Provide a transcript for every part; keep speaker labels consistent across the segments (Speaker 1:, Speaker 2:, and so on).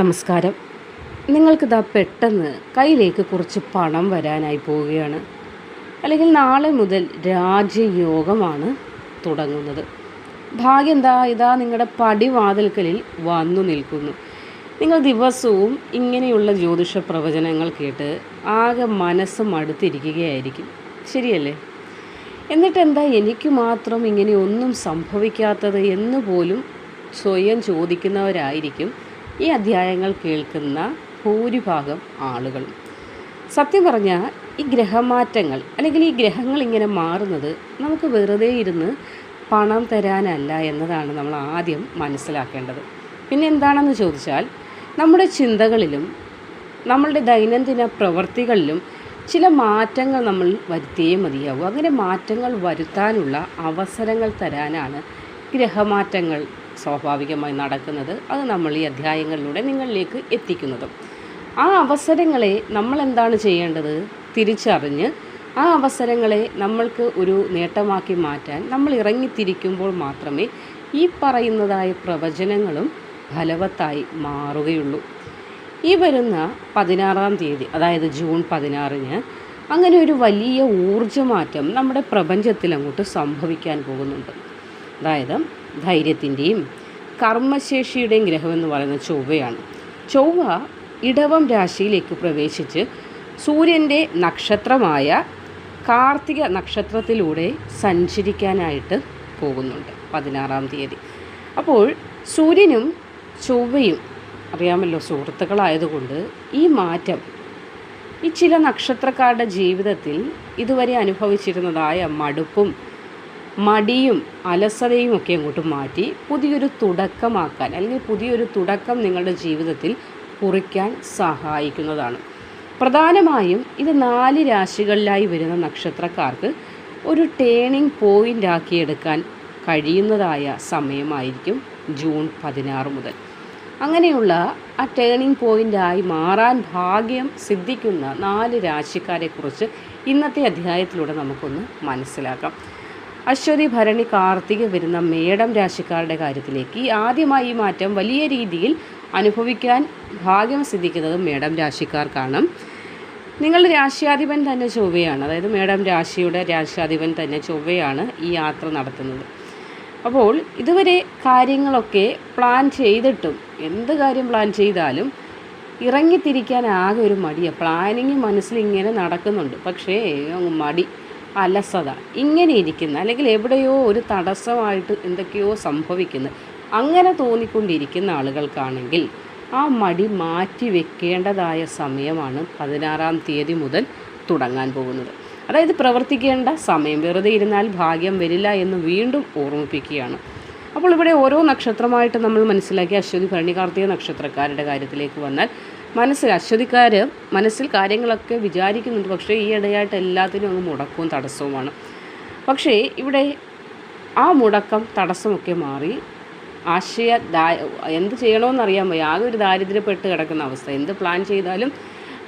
Speaker 1: നമസ്കാരം. നിങ്ങൾക്കിതാ പെട്ടെന്ന് കയ്യിലേക്ക് കുറച്ച് പണം വരാനായി പോവുകയാണ്. അല്ലെങ്കിൽ നാളെ മുതൽ രാജയോഗമാണ് തുടങ്ങുന്നത്. ഭാഗ്യം ഇതാ നിങ്ങളുടെ പടിവാതിൽക്കലിൽ വന്നു നിൽക്കുന്നു. നിങ്ങൾ ദിവസവും ഇങ്ങനെയുള്ള ജ്യോതിഷ പ്രവചനങ്ങൾ കേട്ട് ആകെ മനസ്സ് മടുത്തിരിക്കുകയായിരിക്കും, ശരിയല്ലേ? എന്നിട്ടെന്താ എനിക്ക് മാത്രം ഇങ്ങനെ ഒന്നും സംഭവിക്കാത്തത് എന്ന് പോലും സ്വയം ചോദിക്കുന്നവരായിരിക്കും ഈ അധ്യായങ്ങൾ കേൾക്കുന്ന ഭൂരിഭാഗം ആളുകളും. സത്യം പറഞ്ഞാൽ ഈ ഗ്രഹമാറ്റങ്ങൾ അല്ലെങ്കിൽ ഈ ഗ്രഹങ്ങൾ ഇങ്ങനെ മാറുന്നത് നമുക്ക് വെറുതെ ഇരുന്ന് പണം തരാനല്ല എന്നതാണ് നമ്മൾ ആദ്യം മനസ്സിലാക്കേണ്ടത്. പിന്നെ എന്താണെന്ന് ചോദിച്ചാൽ നമ്മുടെ ചിന്തകളിലും നമ്മളുടെ ദൈനംദിന പ്രവൃത്തികളിലും ചില മാറ്റങ്ങൾ നമ്മൾ വരുത്തിയേ മതിയാവും. അങ്ങനെ മാറ്റങ്ങൾ വരുത്താനുള്ള അവസരങ്ങൾ തരാനാണ് ഗ്രഹമാറ്റങ്ങൾ സ്വാഭാവികമായി നടക്കുന്നത്. അത് നമ്മൾ ഈ അധ്യായങ്ങളിലൂടെ നിങ്ങളിലേക്ക് എത്തിക്കുന്നത്. ആ അവസരങ്ങളെ നമ്മൾ എന്താണ് ചെയ്യേണ്ടത്? തിരിച്ചറിഞ്ഞ് ആ അവസരങ്ങളെ നമ്മൾക്ക് ഒരു നേട്ടമാക്കി മാറ്റാൻ നമ്മൾ ഇറങ്ങിത്തിരിക്കുമ്പോൾ മാത്രമേ ഈ പറയുന്നതായ പ്രവചനങ്ങളും ഫലവത്തായി മാറുകയുള്ളൂ. ഈ വരുന്ന 16-ാം തീയതി, അതായത് ജൂൺ 16-ന് അങ്ങനെ ഒരു വലിയ ഊർജ്ജമാറ്റം നമ്മുടെ പ്രപഞ്ചത്തിൽ അങ്ങോട്ട് സംഭവിക്കാൻ പോകുന്നുണ്ട്. അതായത് ധൈര്യത്തിൻ്റെയും കർമ്മശേഷിയുടെയും ഗ്രഹമെന്ന് പറയുന്നത് ചൊവ്വയാണ്. ചൊവ്വ ഇടവം രാശിയിലേക്ക് പ്രവേശിച്ച് സൂര്യൻ്റെ നക്ഷത്രമായ കാർത്തിക നക്ഷത്രത്തിലൂടെ സഞ്ചരിക്കാനായിട്ട് പോകുന്നുണ്ട് 16-ാം തീയതി. അപ്പോൾ സൂര്യനും ചൊവ്വയും അറിയാമല്ലോ സുഹൃത്തുക്കളായതുകൊണ്ട് ഈ മാറ്റം ഈ ചില നക്ഷത്രക്കാരുടെ ജീവിതത്തിൽ ഇതുവരെ അനുഭവിച്ചിരുന്നതായ മടുപ്പും മടിയും അലസതയും ഒക്കെ അങ്ങോട്ട് മാറ്റി പുതിയൊരു തുടക്കമാക്കാൻ അല്ലെങ്കിൽ പുതിയൊരു തുടക്കം നിങ്ങളുടെ ജീവിതത്തിൽ കുറിക്കാൻ സഹായിക്കുന്നതാണ്. പ്രധാനമായും ഇത് 4 രാശികളിലായി വരുന്ന നക്ഷത്രക്കാർക്ക് ഒരു ടേണിംഗ് പോയിൻ്റ് ആക്കിയെടുക്കാൻ കഴിയുന്നതായ സമയമായിരിക്കും ജൂൺ 16 മുതൽ. അങ്ങനെയുള്ള ആ ടേണിംഗ് പോയിൻ്റായി മാറാൻ ഭാഗ്യം സിദ്ധിക്കുന്ന 4 രാശിക്കാരെക്കുറിച്ച് ഇന്നത്തെ അധ്യായത്തിലൂടെ നമുക്കൊന്ന് മനസ്സിലാക്കാം. അശ്വതി, ഭരണി, കാർത്തിക വരുന്ന മേടം രാശിക്കാരുടെ കാര്യത്തിലേക്ക് ആദ്യമായി ഈ മാറ്റം വലിയ രീതിയിൽ അനുഭവിക്കാൻ ഭാഗ്യം സിദ്ധിക്കുന്നത് മേടം രാശിക്കാർക്കാണ്. നിങ്ങളുടെ രാശ്യാധിപൻ തന്നെ ചൊവ്വയാണ്. അതായത് മേടം രാശിയുടെ രാശ്യാധിപൻ തന്നെ ചൊവ്വയാണ് ഈ യാത്ര നടത്തുന്നത്. അപ്പോൾ ഇതുവരെ കാര്യങ്ങളൊക്കെ പ്ലാൻ ചെയ്തിട്ടും എന്ത് കാര്യം പ്ലാൻ ചെയ്താലും ഇറങ്ങിത്തിരിക്കാൻ ആകെ ഒരു മടിയാണ്. പ്ലാനിങ് മനസ്സിലിങ്ങനെ നടക്കുന്നുണ്ട്, പക്ഷേ മടി, അലസത ഇങ്ങനെ ഇരിക്കുന്ന അല്ലെങ്കിൽ എവിടെയോ ഒരു തടസ്സമായിട്ട് എന്തൊക്കെയോ സംഭവിക്കുന്നു അങ്ങനെ തോന്നിക്കൊണ്ടിരിക്കുന്ന ആളുകൾക്കാണെങ്കിൽ ആ മടി മാറ്റി വെക്കേണ്ടതായ സമയമാണ് 16-ാം തീയതി മുതൽ തുടങ്ങാൻ പോകുന്നത്. അതായത് പ്രവർത്തിക്കേണ്ട സമയം. വെറുതെ ഇരുന്നാൽ ഭാഗ്യം വരില്ല എന്ന് വീണ്ടും ഓർമ്മിപ്പിക്കുകയാണ്. അപ്പോൾ ഇവിടെ ഓരോ നക്ഷത്രമായിട്ട് നമ്മൾ മനസ്സിലാക്കി അശ്വതി, ഭരണി, കാർത്തിക നക്ഷത്രക്കാരുടെ കാര്യത്തിലേക്ക് വന്നാൽ അശ്വതിക്കാർ മനസ്സിൽ കാര്യങ്ങളൊക്കെ വിചാരിക്കുന്നുണ്ട്, പക്ഷേ ഈ ഇടയായിട്ട് എല്ലാത്തിനും അങ്ങ് മുടക്കവും തടസ്സവുമാണ്. പക്ഷേ ഇവിടെ ആ മുടക്കം തടസ്സമൊക്കെ മാറി എന്ത് ചെയ്യണമെന്നറിയാൻ വയ്യ, ആകെ ഒരു ദാരിദ്ര്യപ്പെട്ട് കിടക്കുന്ന അവസ്ഥ. എന്ത് പ്ലാൻ ചെയ്താലും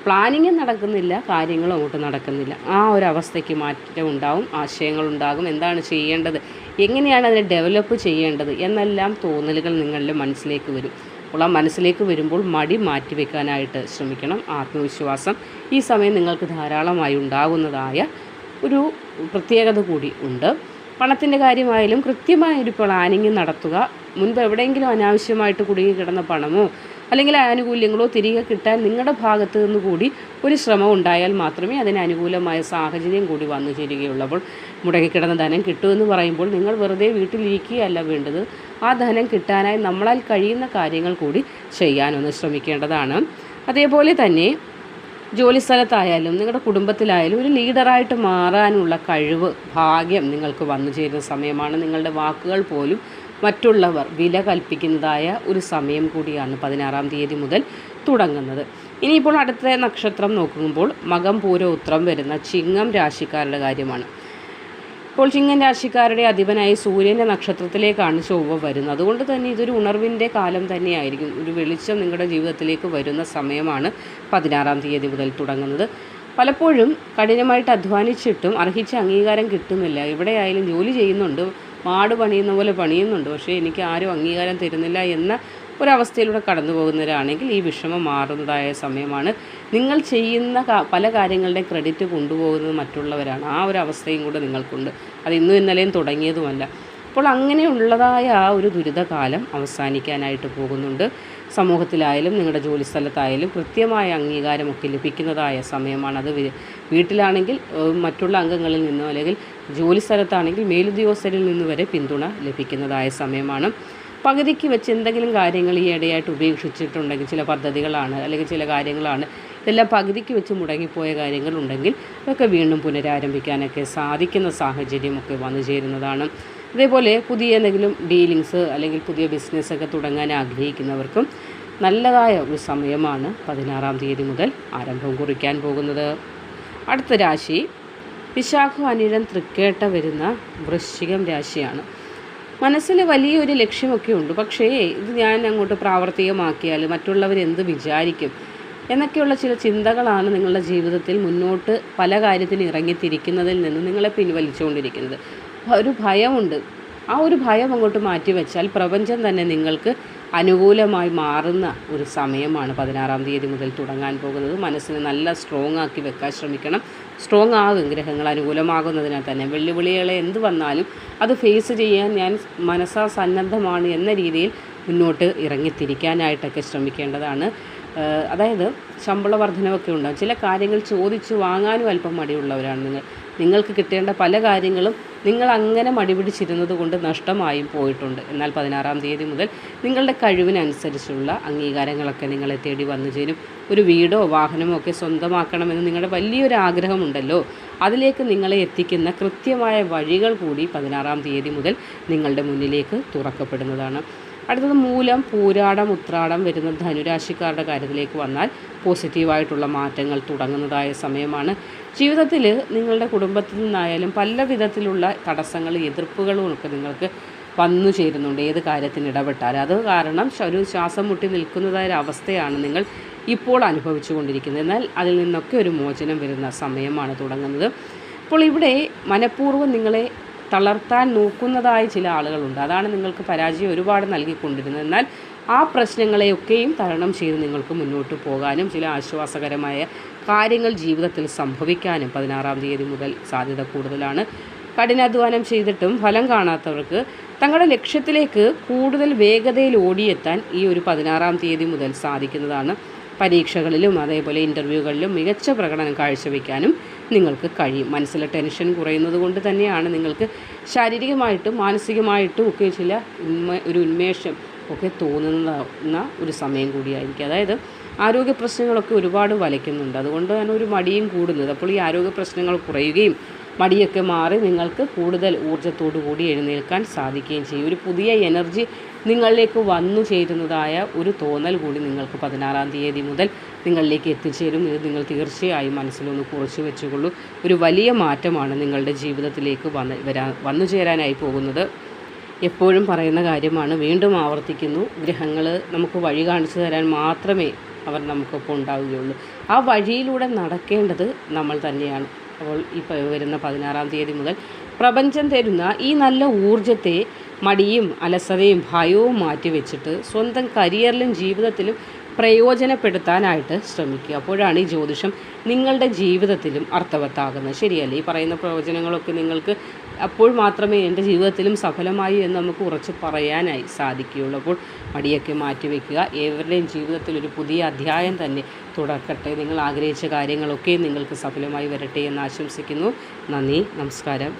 Speaker 1: പ്ലാനിങ്ങും നടക്കുന്നില്ല, കാര്യങ്ങളും അങ്ങോട്ട് നടക്കുന്നില്ല. ആ ഒരു അവസ്ഥയ്ക്ക് മാറ്റം ഉണ്ടാവും, ആശയങ്ങളുണ്ടാകും. എന്താണ് ചെയ്യേണ്ടത്, എങ്ങനെയാണ് അതിനെ ഡെവലപ്പ് ചെയ്യേണ്ടത് എന്നെല്ലാം തോന്നലുകൾ നിങ്ങളുടെ മനസ്സിലേക്ക് വരും. അപ്പോൾ ആ മനസ്സിലേക്ക് വരുമ്പോൾ മടി മാറ്റിവെക്കാനായിട്ട് ശ്രമിക്കണം. ആത്മവിശ്വാസം ഈ സമയം നിങ്ങൾക്ക് ധാരാളമായി ഉണ്ടാകുന്നതായ ഒരു പ്രത്യേകത കൂടി ഉണ്ട്. പണത്തിൻ്റെ കാര്യമായാലും കൃത്യമായൊരു പ്ലാനിങ് നടത്തുക. മുൻപ് എവിടെയെങ്കിലും അനാവശ്യമായിട്ട് കുടുങ്ങി കിടന്ന പണമോ അല്ലെങ്കിൽ ആനുകൂല്യങ്ങളോ തിരികെ കിട്ടാൻ നിങ്ങളുടെ ഭാഗത്തു നിന്ന് കൂടി ഒരു ശ്രമം ഉണ്ടായാൽ മാത്രമേ അതിന് അനുകൂലമായ സാഹചര്യം കൂടി വന്നു ചേരുകയുള്ളൂ. അപ്പോൾ മുടങ്ങിക്കിടന്ന ധനം കിട്ടുമെന്ന് പറയുമ്പോൾ നിങ്ങൾ വെറുതെ വീട്ടിലിരിക്കുകയല്ല വേണ്ടത്. ആ ധനം കിട്ടാനായി നമ്മളാൽ കഴിയുന്ന കാര്യങ്ങൾ കൂടി ചെയ്യാനൊന്ന് ശ്രമിക്കേണ്ടതാണ്. അതേപോലെ തന്നെ ജോലിസ്ഥലത്തായാലും നിങ്ങളുടെ കുടുംബത്തിലായാലും ഒരു ലീഡറായിട്ട് മാറാനുള്ള കഴിവ്, ഭാഗ്യം നിങ്ങൾക്ക് വന്നു ചേരുന്ന സമയമാണ്. നിങ്ങളുടെ വാക്കുകൾ പോലും മറ്റുള്ളവർ വില കൽപ്പിക്കുന്നതായ ഒരു സമയം കൂടിയാണ് 16-ാം തീയതി മുതൽ തുടങ്ങുന്നത്. ഇനിയിപ്പോൾ അടുത്ത നക്ഷത്രം നോക്കുമ്പോൾ മകം, പൂരം, ഉത്രം വരുന്ന ചിങ്ങം രാശിക്കാരുടെ കാര്യമാണ്. ഇപ്പോൾ ചിങ്ങം രാശിക്കാരുടെ അധിപനായി സൂര്യൻ്റെ നക്ഷത്രത്തിലേക്കാണ് ചൊവ്വ വരുന്നത്. അതുകൊണ്ട് തന്നെ ഇതൊരു ഉണർവിൻ്റെ കാലം തന്നെയായിരിക്കും. ഒരു വെളിച്ചം നിങ്ങളുടെ ജീവിതത്തിലേക്ക് വരുന്ന സമയമാണ് 16-ാം തീയതി മുതൽ തുടങ്ങുന്നത്. പലപ്പോഴും കഠിനമായിട്ട് അധ്വാനിച്ചിട്ടും അർഹിച്ച അംഗീകാരം കിട്ടുന്നില്ല. എവിടെയായാലും ജോലി ചെയ്യുന്നുണ്ട്, മാട് പണിയുന്ന പോലെ പണിയുന്നുണ്ട്, പക്ഷേ എനിക്ക് ആരും അംഗീകാരം തരുന്നില്ല എന്ന ഒരവസ്ഥയിലൂടെ കടന്നു പോകുന്നവരാണെങ്കിൽ ഈ വിഷമം മാറുന്നതായ സമയമാണ്. നിങ്ങൾ ചെയ്യുന്ന പല കാര്യങ്ങളുടെയും ക്രെഡിറ്റ് കൊണ്ടുപോകുന്നത് മറ്റുള്ളവരാണ്. ആ ഒരു അവസ്ഥയും കൂടെ നിങ്ങൾക്കുണ്ട്. അത് ഇന്നും ഇന്നലെയും തുടങ്ങിയതുമല്ല. അപ്പോൾ അങ്ങനെയുള്ളതായ ആ ഒരു ദുരിതകാലം അവസാനിക്കാനായിട്ട് പോകുന്നുണ്ട്. സമൂഹത്തിലായാലും നിങ്ങളുടെ ജോലിസ്ഥലത്തായാലും കൃത്യമായ അംഗീകാരമൊക്കെ ലഭിക്കുന്നതായ സമയമാണ്. അത് വീട്ടിലാണെങ്കിൽ മറ്റുള്ള അംഗങ്ങളിൽ നിന്നോ അല്ലെങ്കിൽ ജോലിസ്ഥലത്താണെങ്കിൽ മേലുദ്യോഗസ്ഥരിൽ നിന്ന് വരെ പിന്തുണ ലഭിക്കുന്നതായ സമയമാണ്. പകുതിക്ക് വെച്ച് എന്തെങ്കിലും കാര്യങ്ങൾ ഈ ഇടയായിട്ട് ഉപേക്ഷിച്ചിട്ടുണ്ടെങ്കിൽ, ചില പദ്ധതികളാണ് അല്ലെങ്കിൽ ചില കാര്യങ്ങളാണ്, ഇതെല്ലാം പകുതിക്ക് വെച്ച് മുടങ്ങിപ്പോയ കാര്യങ്ങളുണ്ടെങ്കിൽ അതൊക്കെ വീണ്ടും പുനരാരംഭിക്കാനൊക്കെ സാധിക്കുന്ന സാഹചര്യമൊക്കെ വന്നു ചേരുന്നതാണ്. അതേപോലെ പുതിയ എന്തെങ്കിലും ഡീലിങ്സ് അല്ലെങ്കിൽ പുതിയ ബിസിനസ്സൊക്കെ തുടങ്ങാൻ ആഗ്രഹിക്കുന്നവർക്കും നല്ലതായ ഒരു സമയമാണ് 16-ാം തീയതി മുതൽ ആരംഭം കുറിക്കാൻ പോകുന്നത്. അടുത്ത രാശി വിശാഖം, അനിഴം, തൃക്കേട്ട വരുന്ന വൃശ്ചികം രാശിയാണ്. മനസ്സിൽ വലിയൊരു ലക്ഷ്യമൊക്കെ ഉണ്ട്. പക്ഷേ ഇത് ഞാൻ അങ്ങോട്ട് പ്രാവർത്തികമാക്കിയാൽ മറ്റുള്ളവരെന്ത് വിചാരിക്കും എന്നൊക്കെയുള്ള ചില ചിന്തകളാണ് നിങ്ങളുടെ ജീവിതത്തിൽ മുന്നോട്ട് പല കാര്യത്തിന് ഇറങ്ങിത്തിരിക്കുന്നതിൽ നിന്ന് നിങ്ങളെ പിൻവലിച്ചുകൊണ്ടിരിക്കുന്നത്. ഒരു ഭയമുണ്ട്. ആ ഒരു ഭയം അങ്ങോട്ട് മാറ്റിവെച്ചാൽ പ്രപഞ്ചം തന്നെ നിങ്ങൾക്ക് അനുകൂലമായി മാറുന്ന ഒരു സമയമാണ് 16-ാം തീയതി മുതൽ തുടങ്ങാൻ പോകുന്നത്. മനസ്സിനെ നല്ല സ്ട്രോങ് ആക്കി വെക്കാൻ ശ്രമിക്കണം. സ്ട്രോങ് ആകും ഗ്രഹങ്ങൾ അനുകൂലമാകുന്നതിനാൽ തന്നെ. വെല്ലുവിളികളെ എന്ത് വന്നാലും അത് ഫേസ് ചെയ്യാൻ ഞാൻ മനസ്സാ സന്നദ്ധമാണ് എന്ന രീതിയിൽ മുന്നോട്ട് ഇറങ്ങിത്തിരിക്കാനായിട്ടൊക്കെ ശ്രമിക്കേണ്ടതാണ്. അതായത് ശമ്പള വർധനവൊക്കെ ഉണ്ടാകും. ചില കാര്യങ്ങൾ ചോദിച്ചു വാങ്ങാനും അല്പം മടിയുള്ളവരാണ് നിങ്ങൾക്ക് കിട്ടേണ്ട പല കാര്യങ്ങളും നിങ്ങൾ അങ്ങനെ മടിപിടിച്ചിരുന്നത് കൊണ്ട് നഷ്ടമായും പോയിട്ടുണ്ട്. എന്നാൽ 16-ാം തീയതി മുതൽ നിങ്ങളുടെ കഴിവിനനുസരിച്ചുള്ള അംഗീകാരങ്ങളൊക്കെ നിങ്ങളെ തേടി വന്നു ചേരും. ഒരു വീടോ വാഹനമോ ഒക്കെ സ്വന്തമാക്കണമെന്ന് നിങ്ങളുടെ വലിയൊരു ആഗ്രഹമുണ്ടല്ലോ, അതിലേക്ക് നിങ്ങളെ എത്തിക്കുന്ന കൃത്യമായ വഴികൾ കൂടി 16-ാം തീയതി മുതൽ നിങ്ങളുടെ മുന്നിലേക്ക് തുറക്കപ്പെടുന്നതാണ്. അടുത്തത് മൂലം, പൂരാടം, ഉത്രാടം വരുന്ന ധനുരാശിക്കാരുടെ കാര്യത്തിലേക്ക് വന്നാൽ പോസിറ്റീവായിട്ടുള്ള മാറ്റങ്ങൾ തുടങ്ങുന്നതായ സമയമാണ്. ജീവിതത്തിൽ നിങ്ങളുടെ കുടുംബത്തിൽ നിന്നായാലും പല വിധത്തിലുള്ള തടസ്സങ്ങളും എതിർപ്പുകളും ഒക്കെ നിങ്ങൾക്ക് വന്നു ചേരുന്നുണ്ട്. ഏത് കാര്യത്തിന് ഇടപെട്ടാൽ അത് കാരണം ഒരു ശ്വാസം മുട്ടി നിൽക്കുന്നതായ അവസ്ഥയാണ് നിങ്ങൾ ഇപ്പോൾ അനുഭവിച്ചു കൊണ്ടിരിക്കുന്നത്. എന്നാൽ അതിൽ നിന്നൊക്കെ ഒരു മോചനം വരുന്ന സമയമാണ് തുടങ്ങുന്നത്. അപ്പോൾ ഇവിടെ മനഃപൂർവ്വം നിങ്ങളെ തളർത്താൻ നോക്കുന്നതായ ചില ആളുകളുണ്ട്. അതാണ് നിങ്ങൾക്ക് പരാജയം ഒരുപാട് നൽകിക്കൊണ്ടിരുന്നത്. എന്നാൽ ആ പ്രശ്നങ്ങളെയൊക്കെയും തരണം ചെയ്ത് നിങ്ങൾക്ക് മുന്നോട്ട് പോകാനും ചില ആശ്വാസകരമായ കാര്യങ്ങൾ ജീവിതത്തിൽ സംഭവിക്കാനും 16-ാം തീയതി മുതൽ സാധ്യത കൂടുതലാണ്. കഠിനാധ്വാനം ചെയ്തിട്ടും ഫലം കാണാത്തവർക്ക് തങ്ങളുടെ ലക്ഷ്യത്തിലേക്ക് കൂടുതൽ വേഗതയിൽ ഓടിയെത്താൻ ഈ ഒരു 16-ാം തീയതി മുതൽ സാധിക്കുന്നതാണ്. പരീക്ഷകളിലും അതേപോലെ ഇൻ്റർവ്യൂകളിലും മികച്ച പ്രകടനം കാഴ്ചവെക്കാനും നിങ്ങൾക്ക് കഴിയും. മനസ്സിലെ ടെൻഷൻ കുറയുന്നത് കൊണ്ട് തന്നെയാണ് നിങ്ങൾക്ക് ശാരീരികമായിട്ടും മാനസികമായിട്ടും ഒക്കെ ചില ഒരു ഉന്മേഷം ഒക്കെ തോന്നുന്ന ഒരു സമയം കൂടിയായിരിക്കും. അതായത് ആരോഗ്യ പ്രശ്നങ്ങളൊക്കെ ഒരുപാട് വലയ്ക്കുന്നുണ്ട്. അതുകൊണ്ടാണ് ഒരു മടിയും കൂടുന്നത്. അപ്പോൾ ഈ ആരോഗ്യ പ്രശ്നങ്ങൾ കുറയുകയും മടിയൊക്കെ മാറി നിങ്ങൾക്ക് കൂടുതൽ ഊർജ്ജത്തോടു കൂടി എഴുന്നേൽക്കാൻ സാധിക്കുകയും ചെയ്യും. ഒരു പുതിയ എനർജി നിങ്ങളിലേക്ക് വന്നു ചേരുന്നതായ ഒരു തോന്നൽ കൂടി നിങ്ങൾക്ക് 16-ാം തീയതി മുതൽ നിങ്ങളിലേക്ക് എത്തിച്ചേരും. ഇത് നിങ്ങൾ തീർച്ചയായും മനസ്സിലൊന്ന് കുറിച്ച് വെച്ചുകൊള്ളൂ. ഒരു വലിയ മാറ്റമാണ് നിങ്ങളുടെ ജീവിതത്തിലേക്ക് വന്നു ചേരാനായി പോകുന്നത്. എപ്പോഴും പറയുന്ന കാര്യമാണ്, വീണ്ടും ആവർത്തിക്കുന്നു, ഗ്രഹങ്ങൾ നമുക്ക് വഴി കാണിച്ചു തരാൻ മാത്രമേ അവർ നമുക്കൊപ്പം ഉണ്ടാവുകയുള്ളൂ. ആ വഴിയിലൂടെ നടക്കേണ്ടത് നമ്മൾ തന്നെയാണ്. അപ്പോൾ ഇപ്പോൾ വരുന്ന 16-ാം തീയതി മുതൽ പ്രപഞ്ചം തരുന്ന ഈ നല്ല ഊർജ്ജത്തെ മടിയും അലസതയും ഭയവും മാറ്റിവെച്ചിട്ട് സ്വന്തം കരിയറിലും ജീവിതത്തിലും പ്രയോജനപ്പെടുത്താനായിട്ട് ശ്രമിക്കുക. അപ്പോഴാണ് ഈ ജ്യോതിഷം നിങ്ങളുടെ ജീവിതത്തിലും അർത്ഥവത്താകുന്നത്. ശരിയല്ലേ? ഈ പറയുന്ന പ്രവചനങ്ങളൊക്കെ നിങ്ങൾക്ക് അപ്പോൾ മാത്രമേ എൻ്റെ ജീവിതത്തിലും സഫലമായി എന്ന് നമുക്ക് ഉറച്ച് പറയാനായി സാധിക്കുകയുള്ളൂ. അപ്പോൾ മടിയൊക്കെ മാറ്റിവെക്കുക. ഏവരുടെയും ജീവിതത്തിൽ ഒരു പുതിയ അധ്യായം തന്നെ തുടക്കട്ടെ. നിങ്ങൾ ആഗ്രഹിച്ച കാര്യങ്ങളൊക്കെ നിങ്ങൾക്ക് സഫലമായി വരട്ടെ എന്ന് ആശംസിക്കുന്നു. നന്ദി, നമസ്കാരം.